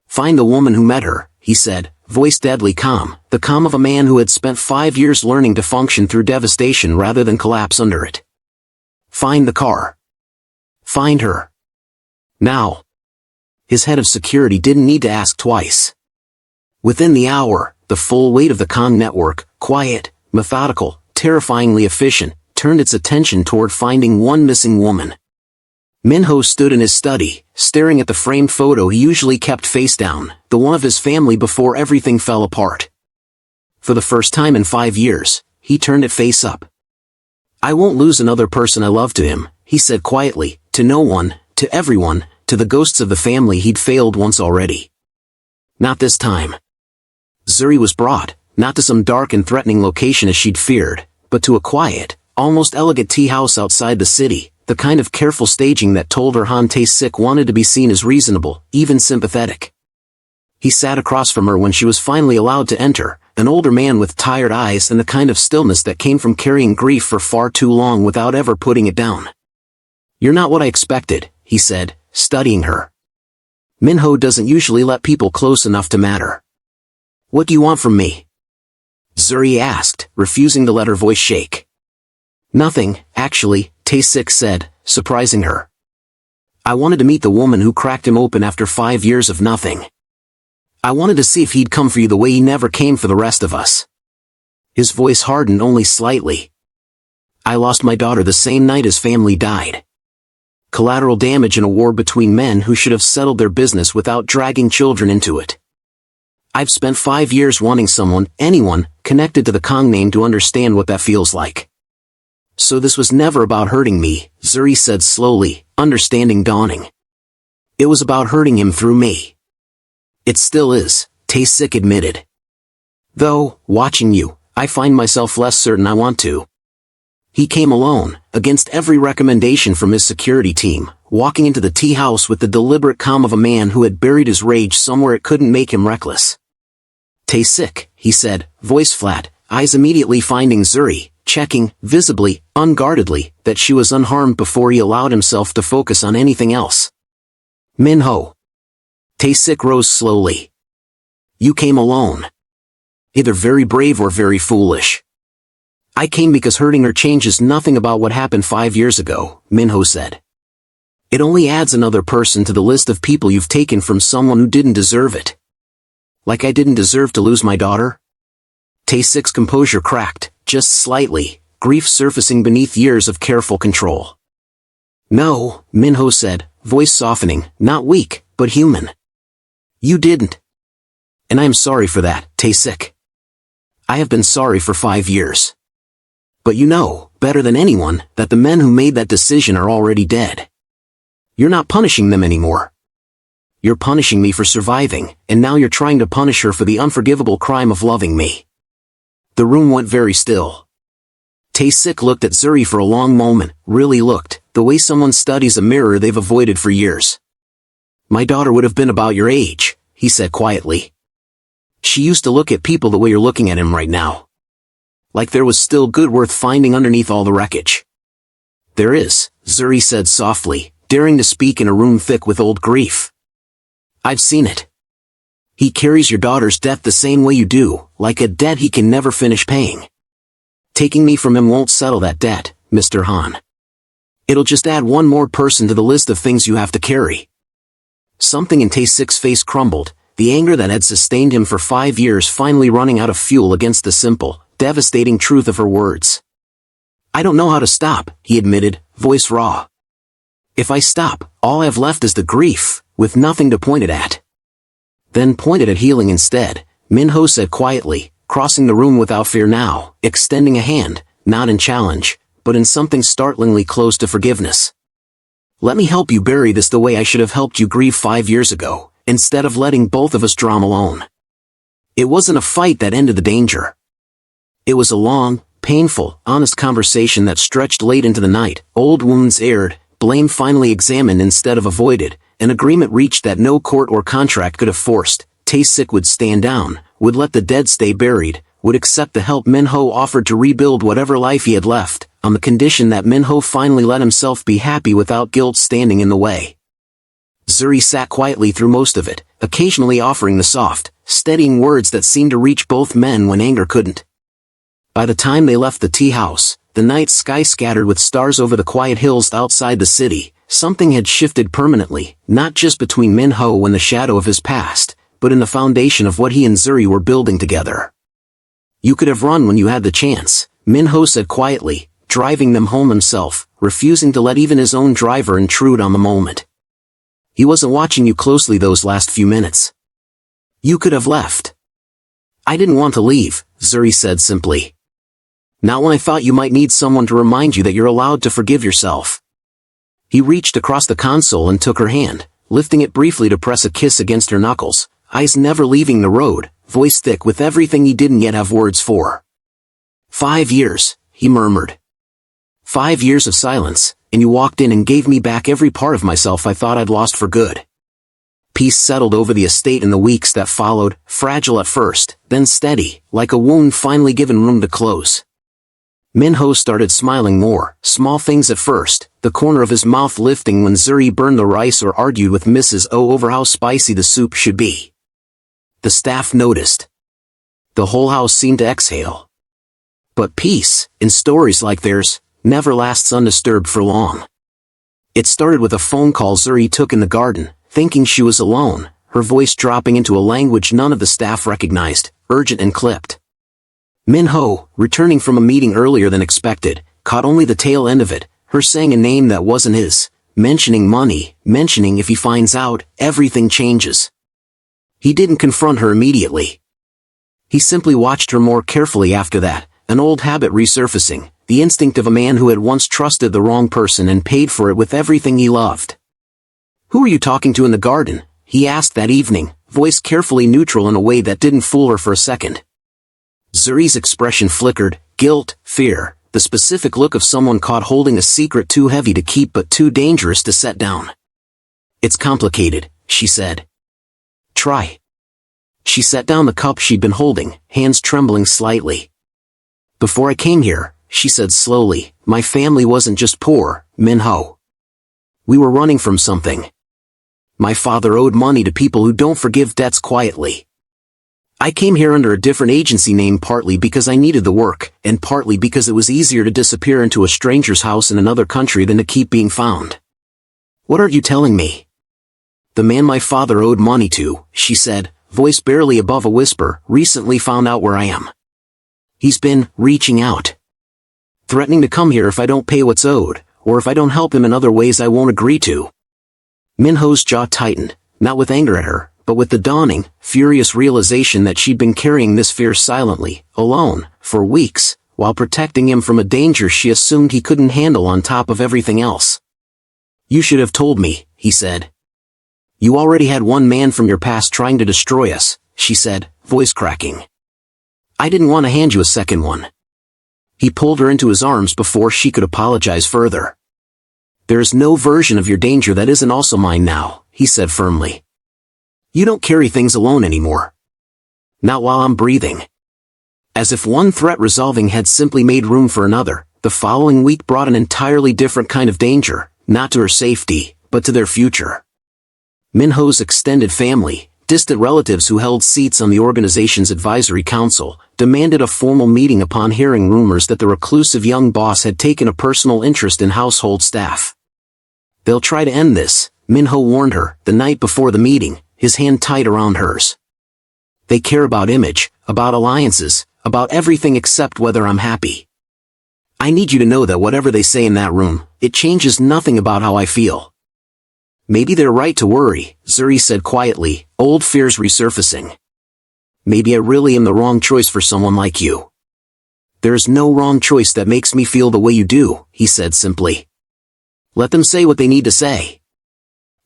"Find the woman who met her," he said, voice deadly calm, the calm of a man who had spent 5 years learning to function through devastation rather than collapse under it. "Find the car. Find her. Now." His head of security didn't need to ask twice. Within the hour, the full weight of the Kong network, quiet, methodical, terrifyingly efficient, turned its attention toward finding one missing woman. Min-ho stood in his study, staring at the framed photo he usually kept face down, the one of his family before everything fell apart. For the first time in 5 years, he turned it face up. "I won't lose another person I love to him," he said quietly, to no one, to everyone, to the ghosts of the family he'd failed once already. Not this time. Zuri was brought, not to some dark and threatening location as she'd feared, but to a quiet, almost elegant tea house outside the city, the kind of careful staging that told her Han Tae-sik wanted to be seen as reasonable, even sympathetic. He sat across from her when she was finally allowed to enter, an older man with tired eyes and the kind of stillness that came from carrying grief for far too long without ever putting it down. "You're not what I expected," he said, studying her. "Min-ho doesn't usually let people close enough to matter." "What do you want from me?" Zuri asked, refusing to let her voice shake. "Nothing, actually," Tae-sik said, surprising her. "I wanted to meet the woman who cracked him open after 5 years of nothing. I wanted to see if he'd come for you the way he never came for the rest of us." His voice hardened only slightly. "I lost my daughter the same night his family died. Collateral damage in a war between men who should have settled their business without dragging children into it. I've spent 5 years wanting someone, anyone, connected to the Kong name to understand what that feels like. So this was never about hurting me," Zuri said slowly, understanding dawning. "It was about hurting him through me." "It still is," Tae-sik admitted. "Though, watching you, I find myself less certain I want to." He came alone, against every recommendation from his security team, walking into the tea house with the deliberate calm of a man who had buried his rage somewhere it couldn't make him reckless. "Tae-sik," he said, voice flat, eyes immediately finding Zuri, checking, visibly, unguardedly, that she was unharmed before he allowed himself to focus on anything else. "Min-ho." Tae-sik rose slowly. "You came alone. Either very brave or very foolish." "I came because hurting her changes nothing about what happened 5 years ago," Min-ho said. "It only adds another person to the list of people you've taken from someone who didn't deserve it. Like I didn't deserve to lose my daughter?" Tae-sik's composure cracked, just slightly, grief surfacing beneath years of careful control. "No," Min-ho said, voice softening, "not weak, but human. You didn't. And I am sorry for that, Tae-sik. I have been sorry for 5 years. But you know, better than anyone, that the men who made that decision are already dead. You're not punishing them anymore. You're punishing me for surviving, and now you're trying to punish her for the unforgivable crime of loving me. The room went very still. Tae-sik looked at Zuri for a long moment, really looked, the way someone studies a mirror they've avoided for years. My daughter would have been about your age, he said quietly. She used to look at people the way you're looking at him right now. Like there was still good worth finding underneath all the wreckage. There is, Zuri said softly, daring to speak in a room thick with old grief. I've seen it. He carries your daughter's debt the same way you do, like a debt he can never finish paying. Taking me from him won't settle that debt, Mr. Han. It'll just add one more person to the list of things you have to carry. Something in Tae-sik's face crumbled, the anger that had sustained him for 5 years finally running out of fuel against the simple, devastating truth of her words. I don't know how to stop, he admitted, voice raw. If I stop, all I have left is the grief, with nothing to point it at. Then point it at healing instead, Minho said quietly, crossing the room without fear now, extending a hand, not in challenge, but in something startlingly close to forgiveness. Let me help you bury this the way I should have helped you grieve 5 years ago, instead of letting both of us drown alone. It wasn't a fight that ended the danger. It was a long, painful, honest conversation that stretched late into the night, old wounds aired, blame finally examined instead of avoided, an agreement reached that no court or contract could have forced. Tae-sik would stand down, would let the dead stay buried, would accept the help Minho offered to rebuild whatever life he had left, on the condition that Minho finally let himself be happy without guilt standing in the way. Zuri sat quietly through most of it, occasionally offering the soft, steadying words that seemed to reach both men when anger couldn't. By the time they left the tea house, the night sky scattered with stars over the quiet hills outside the city, something had shifted permanently, not just between Minho and the shadow of his past, but in the foundation of what he and Zuri were building together. You could have run when you had the chance, Minho said quietly, driving them home himself, refusing to let even his own driver intrude on the moment. He wasn't watching you closely those last few minutes. You could have left. I didn't want to leave, Zuri said simply. Not when I thought you might need someone to remind you that you're allowed to forgive yourself. He reached across the console and took her hand, lifting it briefly to press a kiss against her knuckles, eyes never leaving the road, voice thick with everything he didn't yet have words for. 5 years, he murmured. 5 years of silence, and you walked in and gave me back every part of myself I thought I'd lost for good. Peace settled over the estate in the weeks that followed, fragile at first, then steady, like a wound finally given room to close. Minho started smiling more, small things at first, the corner of his mouth lifting when Zuri burned the rice or argued with Mrs. O over how spicy the soup should be. The staff noticed. The whole house seemed to exhale. But peace, in stories like theirs, never lasts undisturbed for long. It started with a phone call Zuri took in the garden, thinking she was alone, her voice dropping into a language none of the staff recognized, urgent and clipped. Minho, returning from a meeting earlier than expected, caught only the tail end of it, her saying a name that wasn't his, mentioning money, mentioning if he finds out, everything changes. He didn't confront her immediately. He simply watched her more carefully after that, an old habit resurfacing, the instinct of a man who had once trusted the wrong person and paid for it with everything he loved. Who are you talking to in the garden? He asked that evening, voice carefully neutral in a way that didn't fool her for a second. Zuri's expression flickered, guilt, fear, the specific look of someone caught holding a secret too heavy to keep but too dangerous to set down. It's complicated, she said. Try. She set down the cup she'd been holding, hands trembling slightly. Before I came here, she said slowly, my family wasn't just poor, Minho. We were running from something. My father owed money to people who don't forgive debts quietly. I came here under a different agency name partly because I needed the work, and partly because it was easier to disappear into a stranger's house in another country than to keep being found. What are you telling me? The man my father owed money to, she said, voice barely above a whisper, recently found out where I am. He's been reaching out. Threatening to come here if I don't pay what's owed, or if I don't help him in other ways I won't agree to. Minho's jaw tightened, not with anger at her, but with the dawning, furious realization that she'd been carrying this fear silently, alone, for weeks, while protecting him from a danger she assumed he couldn't handle on top of everything else. "You should have told me," he said. "You already had one man from your past trying to destroy us," she said, voice cracking. "I didn't want to hand you a second one." He pulled her into his arms before she could apologize further. "There is no version of your danger that isn't also mine now," he said firmly. "You don't carry things alone anymore. Not while I'm breathing." As if one threat resolving had simply made room for another, the following week brought an entirely different kind of danger, not to her safety, but to their future. Minho's extended family, distant relatives who held seats on the organization's advisory council, demanded a formal meeting upon hearing rumors that the reclusive young boss had taken a personal interest in household staff. "They'll try to end this," Minho warned her, the night before the meeting, his hand tight around hers. "They care about image, about alliances, about everything except whether I'm happy. I need you to know that whatever they say in that room, it changes nothing about how I feel." "Maybe they're right to worry," Zuri said quietly, old fears resurfacing. "Maybe I really am the wrong choice for someone like you." "There is no wrong choice that makes me feel the way you do," he said simply. "Let them say what they need to say.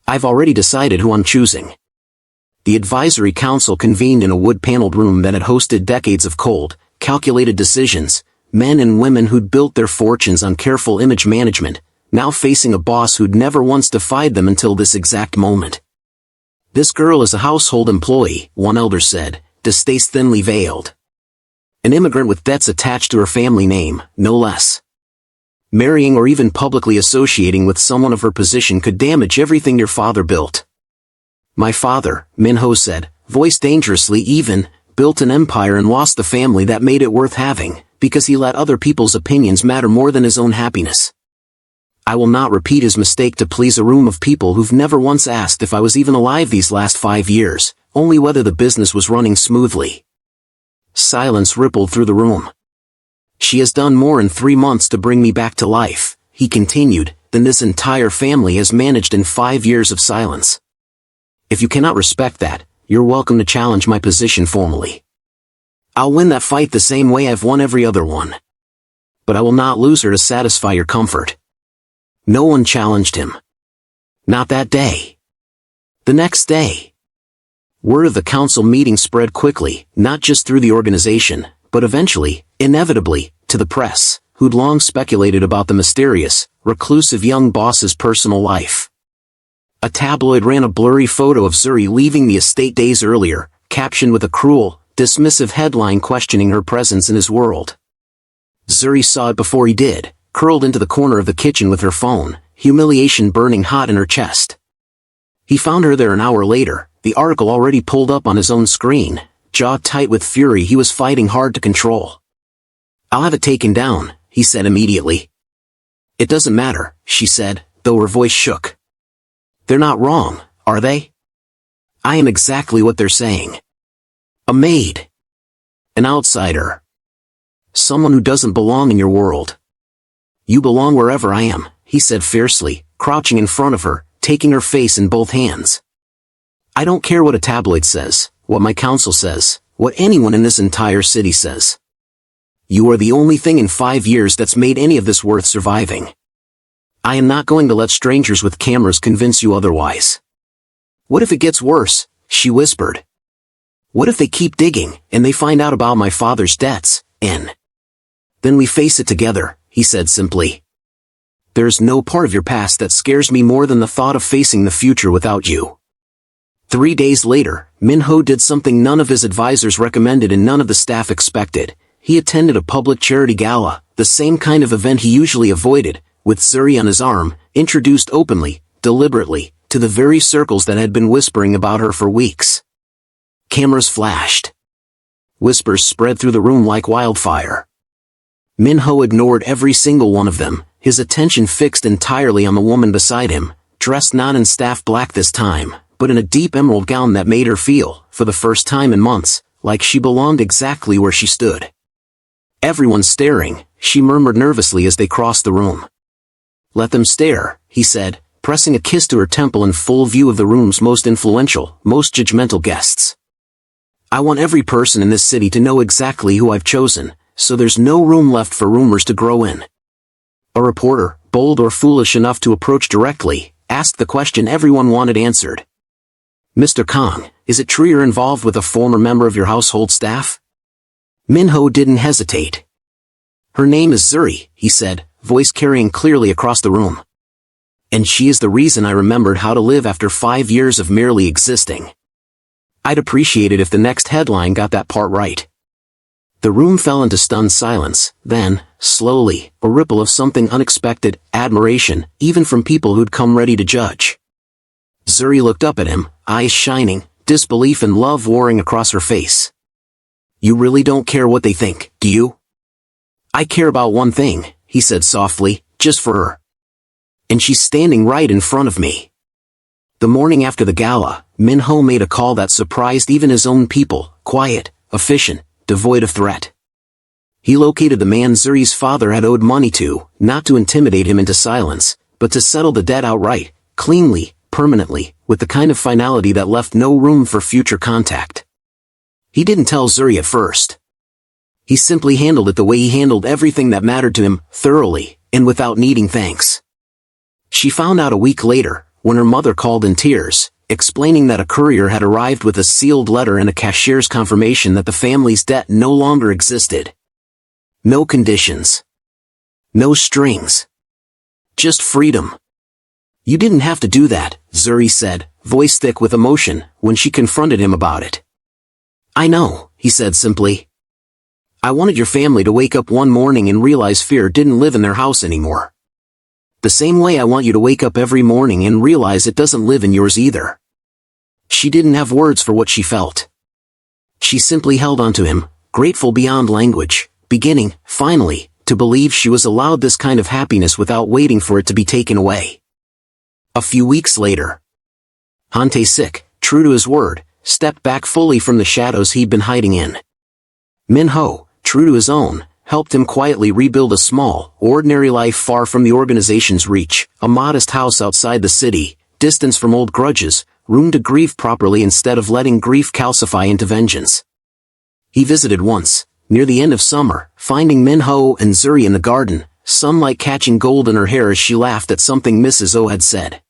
I've already decided who I'm choosing." The advisory council convened in a wood-paneled room that had hosted decades of cold, calculated decisions, men and women who'd built their fortunes on careful image management, now facing a boss who'd never once defied them until this exact moment. "This girl is a household employee," one elder said, distaste thinly veiled. "An immigrant with debts attached to her family name, no less. Marrying or even publicly associating with someone of her position could damage everything your father built." "My father," Minho said, voice dangerously even, "built an empire and lost the family that made it worth having, because he let other people's opinions matter more than his own happiness. I will not repeat his mistake to please a room of people who've never once asked if I was even alive these last 5 years, only whether the business was running smoothly." Silence rippled through the room. "She has done more in 3 months to bring me back to life," he continued, "than this entire family has managed in 5 years of silence. If you cannot respect that, you're welcome to challenge my position formally. I'll win that fight the same way I've won every other one. But I will not lose her to satisfy your comfort." No one challenged him. Not that day. The next day. Word of the council meeting spread quickly, not just through the organization, but eventually, inevitably, to the press, who'd long speculated about the mysterious, reclusive young boss's personal life. A tabloid ran a blurry photo of Zuri leaving the estate days earlier, captioned with a cruel, dismissive headline questioning her presence in his world. Zuri saw it before he did, curled into the corner of the kitchen with her phone, humiliation burning hot in her chest. He found her there an hour later, the article already pulled up on his own screen, jaw tight with fury he was fighting hard to control. "I'll have it taken down," he said immediately. "It doesn't matter," she said, though her voice shook. "They're not wrong, are they? I am exactly what they're saying. A maid. An outsider. Someone who doesn't belong in your world. You belong wherever I am," he said fiercely, crouching in front of her, taking her face in both hands. "I don't care what a tabloid says, what my council says, what anyone in this entire city says. You are the only thing in 5 years that's made any of this worth surviving. I am not going to let strangers with cameras convince you otherwise." "What if it gets worse?" she whispered. "What if they keep digging, and they find out about my father's debts, and then we face it together," he said simply. "There's no part of your past that scares me more than the thought of facing the future without you." 3 days later, Minho did something none of his advisors recommended and none of the staff expected. He attended a public charity gala, the same kind of event he usually avoided, with Zuri on his arm, introduced openly, deliberately, to the very circles that had been whispering about her for weeks. Cameras flashed. Whispers spread through the room like wildfire. Minho ignored every single one of them, his attention fixed entirely on the woman beside him, dressed not in staff black this time, but in a deep emerald gown that made her feel, for the first time in months, like she belonged exactly where she stood. "Everyone's staring," she murmured nervously as they crossed the room. "Let them stare," he said, pressing a kiss to her temple in full view of the room's most influential, most judgmental guests. I want every person in this city to know exactly who I've chosen, so there's no room left for rumors to grow in. A reporter, bold or foolish enough to approach directly, asked the question everyone wanted answered. Mr. Kang, is it true you're involved with a former member of your household staff? Minho didn't hesitate. Her name is Zuri, he said, voice carrying clearly across the room. And she is the reason I remembered how to live after 5 years of merely existing. I'd appreciate it if the next headline got that part right. The room fell into stunned silence, then, slowly, a ripple of something unexpected, admiration, even from people who'd come ready to judge. Zuri looked up at him, eyes shining, disbelief and love warring across her face. You really don't care what they think, do you? I care about one thing, he said softly, just for her. And she's standing right in front of me. The morning after the gala, Minho made a call that surprised even his own people, quiet, efficient, devoid of threat. He located the man Zuri's father had owed money to, not to intimidate him into silence, but to settle the debt outright, cleanly, permanently, with the kind of finality that left no room for future contact. He didn't tell Zuri at first. He simply handled it the way he handled everything that mattered to him, thoroughly, and without needing thanks. She found out a week later, when her mother called in tears, explaining that a courier had arrived with a sealed letter and a cashier's confirmation that the family's debt no longer existed. No conditions. No strings. Just freedom. You didn't have to do that, Zuri said, voice thick with emotion, when she confronted him about it. I know, he said simply. I wanted your family to wake up one morning and realize fear didn't live in their house anymore. The same way I want you to wake up every morning and realize it doesn't live in yours either. She didn't have words for what she felt. She simply held on to him, grateful beyond language, beginning, finally, to believe she was allowed this kind of happiness without waiting for it to be taken away. A few weeks later, Han Tae-sik, true to his word, stepped back fully from the shadows he'd been hiding in. Minho, true to his own, helped him quietly rebuild a small, ordinary life far from the organization's reach, a modest house outside the city, distance from old grudges, room to grieve properly instead of letting grief calcify into vengeance. He visited once, near the end of summer, finding Minho and Zuri in the garden, sunlight catching gold in her hair as she laughed at something Mrs. O had said.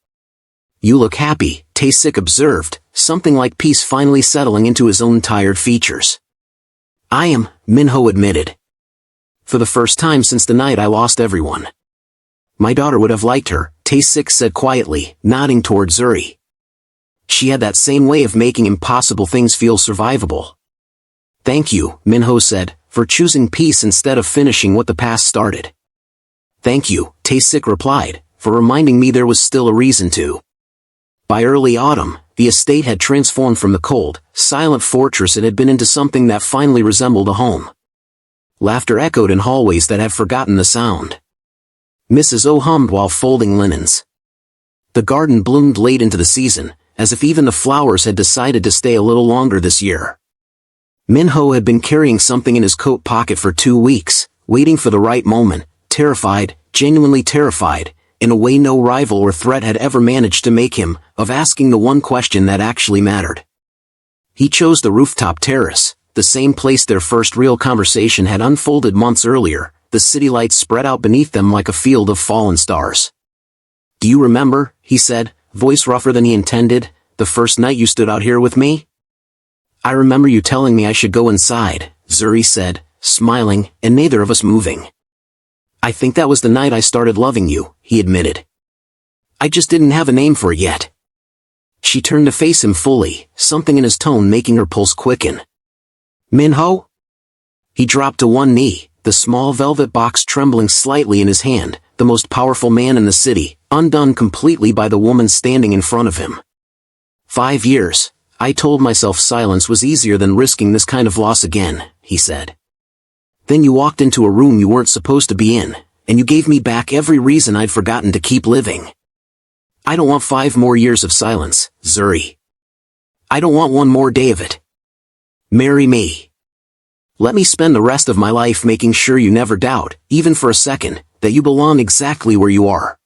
You look happy, Tae-sik observed, something like peace finally settling into his own tired features. I am, Minho admitted. For the first time since the night I lost everyone. My daughter would have liked her, Tae-sik said quietly, nodding toward Zuri. She had that same way of making impossible things feel survivable. Thank you, Minho said, for choosing peace instead of finishing what the past started. Thank you, Tae-sik replied, for reminding me there was still a reason to. By early autumn, the estate had transformed from the cold, silent fortress it had been into something that finally resembled a home. Laughter echoed in hallways that had forgotten the sound. Mrs. O hummed while folding linens. The garden bloomed late into the season, as if even the flowers had decided to stay a little longer this year. Minho had been carrying something in his coat pocket for 2 weeks, waiting for the right moment, terrified, genuinely terrified, in a way no rival or threat had ever managed to make him, of asking the one question that actually mattered. He chose the rooftop terrace, the same place their first real conversation had unfolded months earlier, the city lights spread out beneath them like a field of fallen stars. Do you remember, he said, voice rougher than he intended, the first night you stood out here with me? I remember you telling me I should go inside, Zuri said, smiling, and neither of us moving. I think that was the night I started loving you, he admitted. I just didn't have a name for it yet. She turned to face him fully, something in his tone making her pulse quicken. Minho? He dropped to one knee, the small velvet box trembling slightly in his hand, the most powerful man in the city, undone completely by the woman standing in front of him. 5 years, I told myself silence was easier than risking this kind of loss again, he said. Then you walked into a room you weren't supposed to be in, and you gave me back every reason I'd forgotten to keep living. I don't want 5 more years of silence, Zuri. I don't want one more day of it. Marry me. Let me spend the rest of my life making sure you never doubt, even for a second, that you belong exactly where you are.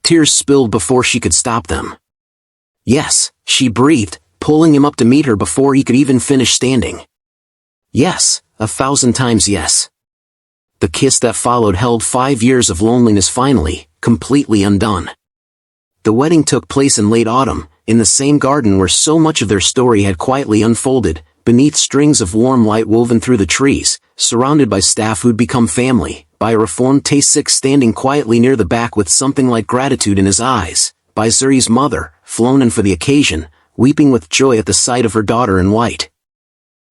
Tears spilled before she could stop them. Yes, she breathed, pulling him up to meet her before he could even finish standing. Yes, 1,000 times yes. The kiss that followed held 5 years of loneliness finally, completely undone. The wedding took place in late autumn, in the same garden where so much of their story had quietly unfolded, beneath strings of warm light woven through the trees, surrounded by staff who'd become family, by a reformed Tae-sik standing quietly near the back with something like gratitude in his eyes, by Zuri's mother, flown in for the occasion, weeping with joy at the sight of her daughter in white.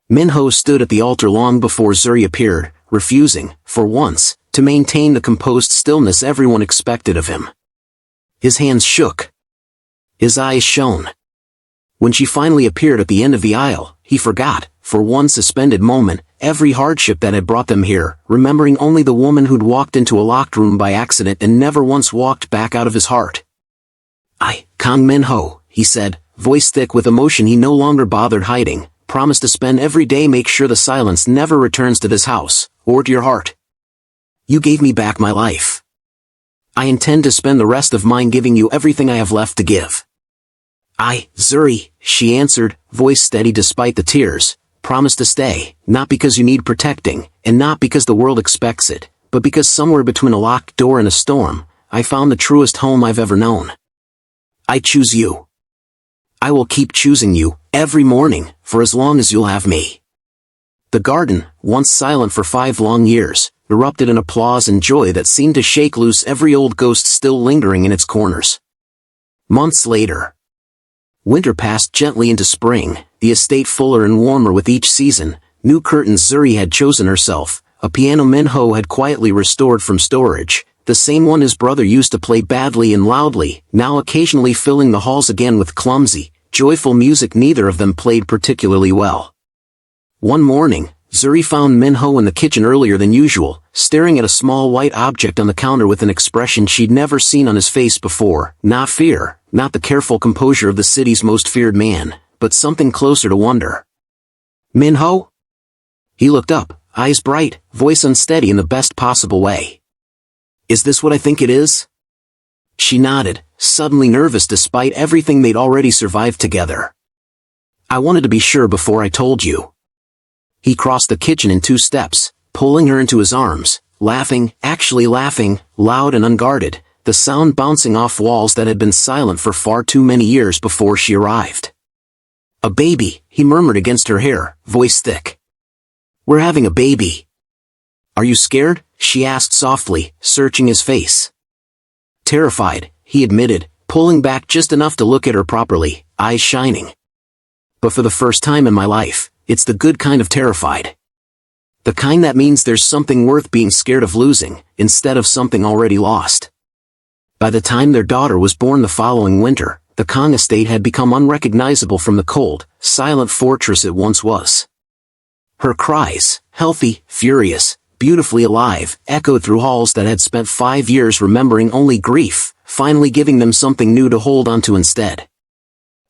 Minho stood at the altar long before Zuri appeared, refusing, for once, to maintain the composed stillness everyone expected of him. His hands shook. His eyes shone. When she finally appeared at the end of the aisle, he forgot, for one suspended moment, every hardship that had brought them here, remembering only the woman who'd walked into a locked room by accident and never once walked back out of his heart. Kang Min-ho, he said, voice thick with emotion he no longer bothered hiding, promise to spend every day make sure the silence never returns to this house, or to your heart. You gave me back my life. I intend to spend the rest of mine giving you everything I have left to give. Zuri, she answered, voice steady despite the tears, promise to stay, not because you need protecting, and not because the world expects it, but because somewhere between a locked door and a storm, I found the truest home I've ever known. I choose you. I will keep choosing you, every morning, for as long as you'll have me. The garden, once silent for 5 long years, erupted in applause and joy that seemed to shake loose every old ghost still lingering in its corners. Months later. Winter passed gently into spring, the estate fuller and warmer with each season. New curtains Zuri had chosen herself, a piano Minho had quietly restored from storage, the same one his brother used to play badly and loudly, now occasionally filling the halls again with clumsy, joyful music neither of them played particularly well. One morning, Zuri found Minho in the kitchen earlier than usual, staring at a small white object on the counter with an expression she'd never seen on his face before, not fear, not the careful composure of the city's most feared man, but something closer to wonder. Minho? He looked up, eyes bright, voice unsteady in the best possible way. Is this what I think it is? She nodded, suddenly nervous despite everything they'd already survived together. I wanted to be sure before I told you. He crossed the kitchen in 2 steps, pulling her into his arms, laughing, actually laughing, loud and unguarded, the sound bouncing off walls that had been silent for far too many years before she arrived. A baby, he murmured against her hair, voice thick. We're having a baby. Are you scared? She asked softly, searching his face. Terrified, he admitted, pulling back just enough to look at her properly, eyes shining. But for the first time in my life, it's the good kind of terrified. The kind that means there's something worth being scared of losing, instead of something already lost. By the time their daughter was born the following winter, the Kang estate had become unrecognizable from the cold, silent fortress it once was. Her cries, healthy, furious, beautifully alive, echoed through halls that had spent 5 years remembering only grief, finally giving them something new to hold onto instead.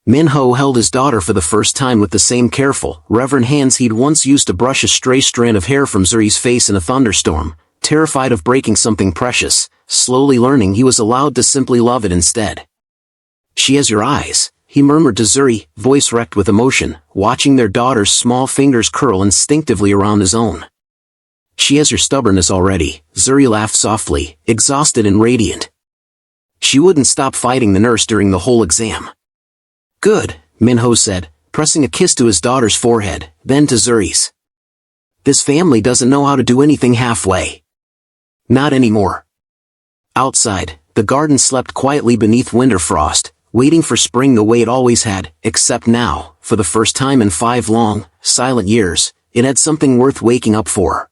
Minho held his daughter for the first time with the same careful, reverent hands he'd once used to brush a stray strand of hair from Zuri's face in a thunderstorm, terrified of breaking something precious, slowly learning he was allowed to simply love it instead. She has your eyes, he murmured to Zuri, voice wrecked with emotion, watching their daughter's small fingers curl instinctively around his own. She has your stubbornness already, Zuri laughed softly, exhausted and radiant. She wouldn't stop fighting the nurse during the whole exam. Good, Minho said, pressing a kiss to his daughter's forehead, then to Zuri's. This family doesn't know how to do anything halfway. Not anymore. Outside, the garden slept quietly beneath winter frost, waiting for spring the way it always had, except now, for the first time in 5 long, silent years, it had something worth waking up for.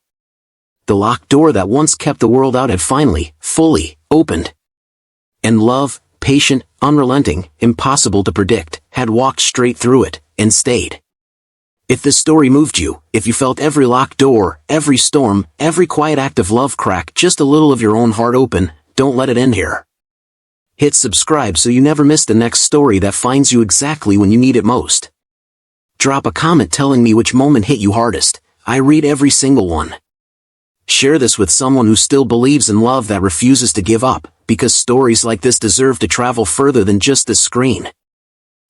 The locked door that once kept the world out had finally, fully, opened. And love, patient, unrelenting, impossible to predict, had walked straight through it, and stayed. If this story moved you, if you felt every locked door, every storm, every quiet act of love crack just a little of your own heart open, don't let it end here. Hit subscribe so you never miss the next story that finds you exactly when you need it most. Drop a comment telling me which moment hit you hardest, I read every single one. Share this with someone who still believes in love that refuses to give up, because stories like this deserve to travel further than just this screen.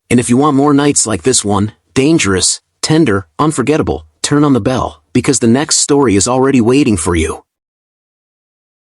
And if you want more nights like this one, dangerous, tender, unforgettable, turn on the bell, because the next story is already waiting for you.